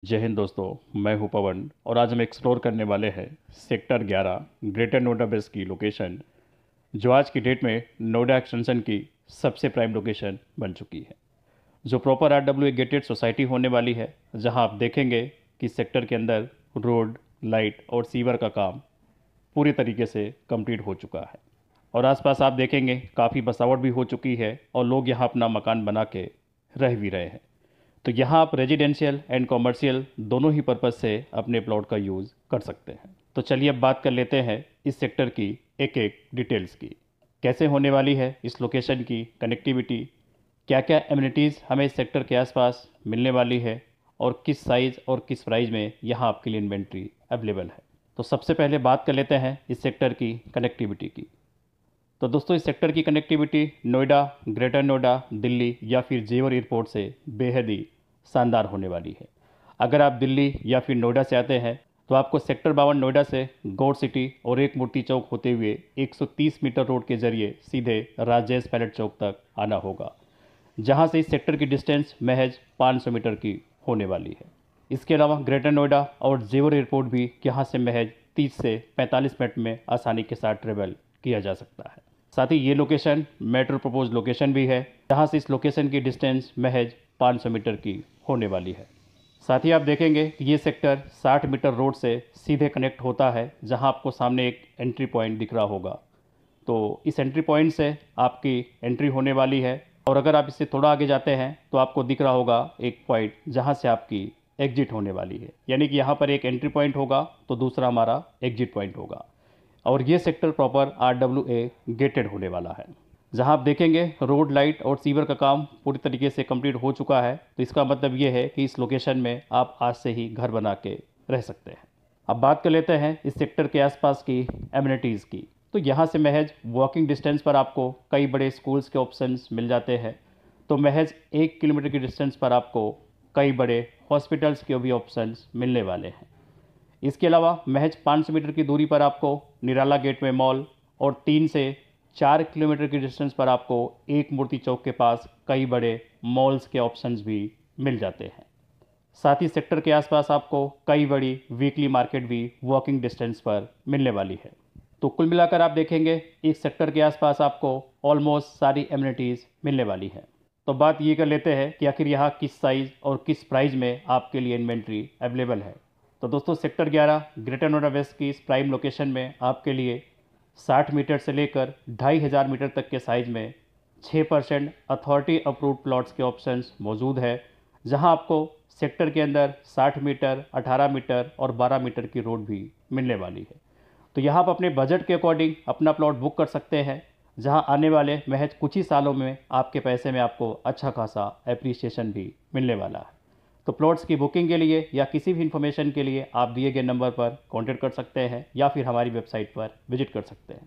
जय हिंद दोस्तों, मैं हूं पवन और आज हम एक्सप्लोर करने वाले हैं सेक्टर 11 ग्रेटर नोएडा वेस्ट की लोकेशन, जो आज की डेट में नोएडा एक्सटेंशन की सबसे प्राइम लोकेशन बन चुकी है, जो प्रॉपर RWA गेटेड सोसाइटी होने वाली है, जहां आप देखेंगे कि सेक्टर के अंदर रोड, लाइट और सीवर का काम पूरी तरीके से कंप्लीट हो चुका है और आसपास आप देखेंगे काफ़ी बसावट भी हो चुकी है और लोग यहाँ अपना मकान बना के रह भी रहे हैं। तो यहाँ आप रेजिडेंशियल एंड कॉमर्शियल दोनों ही पर्पज़ से अपने प्लॉट का यूज़ कर सकते हैं। तो चलिए अब बात कर लेते हैं इस सेक्टर की एक एक डिटेल्स की, कैसे होने वाली है इस लोकेशन की कनेक्टिविटी, क्या क्या एमिनिटीज़ हमें इस सेक्टर के आसपास मिलने वाली है और किस साइज़ और किस प्राइस में यहाँ आपके लिए इन्वेंट्री अवेलेबल है। तो सबसे पहले बात कर लेते हैं इस सेक्टर की कनेक्टिविटी की। तो दोस्तों, इस सेक्टर की कनेक्टिविटी नोएडा, ग्रेटर नोएडा, दिल्ली या फिर जेवर एयरपोर्ट से बेहद ही शानदार होने वाली है। अगर आप दिल्ली या फिर नोएडा से आते हैं तो आपको सेक्टर 52 नोएडा से गौड़ सिटी और एक मूर्ति चौक होते हुए 130 मीटर रोड के जरिए सीधे राजेश पैलेट चौक तक आना होगा, जहां से इस सेक्टर की डिस्टेंस महज 500 मीटर की होने वाली है। इसके अलावा ग्रेटर नोएडा और जेवर एयरपोर्ट भी यहाँ से महज 30 से 45 मिनट में आसानी के साथ ट्रेवल किया जा सकता है। साथ ही ये लोकेशन मेट्रो प्रपोज लोकेशन भी है, जहाँ से इस लोकेशन की डिस्टेंस महज 500 मीटर की होने वाली है। साथ ही आप देखेंगे कि ये सेक्टर 60 मीटर रोड से सीधे कनेक्ट होता है, जहाँ आपको सामने एक एंट्री पॉइंट दिख रहा होगा। तो इस एंट्री पॉइंट से आपकी एंट्री होने वाली है और अगर आप इससे थोड़ा आगे जाते हैं तो आपको दिख रहा होगा एक पॉइंट जहाँ से आपकी एग्जिट होने वाली है। यानी कि यहाँ पर एक एंट्री पॉइंट होगा तो दूसरा हमारा एग्जिट पॉइंट होगा और ये सेक्टर प्रॉपर RWA गेटेड होने वाला है, जहां आप देखेंगे रोड, लाइट और सीवर का काम पूरी तरीके से कंप्लीट हो चुका है। तो इसका मतलब ये है कि इस लोकेशन में आप आज से ही घर बना के रह सकते हैं। अब बात कर लेते हैं इस सेक्टर के आसपास की एमिनिटीज़ की। तो यहाँ से महज वॉकिंग डिस्टेंस पर आपको कई बड़े स्कूल्स के ऑप्शंस मिल जाते हैं। तो महज 1 किलोमीटर की डिस्टेंस पर आपको कई बड़े हॉस्पिटल्स के भी ऑप्शंस मिलने वाले हैं। इसके अलावा महज 500 मीटर की दूरी पर आपको निराला गेटवे मॉल और 3 से 4 किलोमीटर की डिस्टेंस पर आपको एक मूर्ति चौक के पास कई बड़े मॉल्स के ऑप्शंस भी मिल जाते हैं। साथ ही सेक्टर के आसपास आपको कई बड़ी वीकली मार्केट भी वॉकिंग डिस्टेंस पर मिलने वाली है। तो कुल मिलाकर आप देखेंगे इस सेक्टर के आसपास आपको ऑलमोस्ट सारी एमिनिटीज़ मिलने वाली है। तो बात ये कर लेते हैं कि आखिर यहाँ किस साइज़ और किस प्राइस में आपके लिए इन्वेंट्री अवेलेबल है। तो दोस्तों, सेक्टर 11 ग्रेटर नोएडा वेस्ट की इस प्राइम लोकेशन में आपके लिए 60 मीटर से लेकर 2500 मीटर तक के साइज़ में 6% अथॉरिटी अप्रूव्ड प्लॉट्स के ऑप्शंस मौजूद है, जहां आपको सेक्टर के अंदर 60 मीटर, 18 मीटर और 12 मीटर की रोड भी मिलने वाली है। तो यहाँ आप अपने बजट के अकॉर्डिंग अपना प्लॉट बुक कर सकते हैं, जहां आने वाले महज कुछ ही सालों में आपके पैसे में आपको अच्छा खासा एप्रिसिएशन भी मिलने वाला है। तो प्लॉट्स की बुकिंग के लिए या किसी भी इन्फॉर्मेशन के लिए आप दिए गए नंबर पर कॉन्टैक्ट कर सकते हैं या फिर हमारी वेबसाइट पर विजिट कर सकते हैं।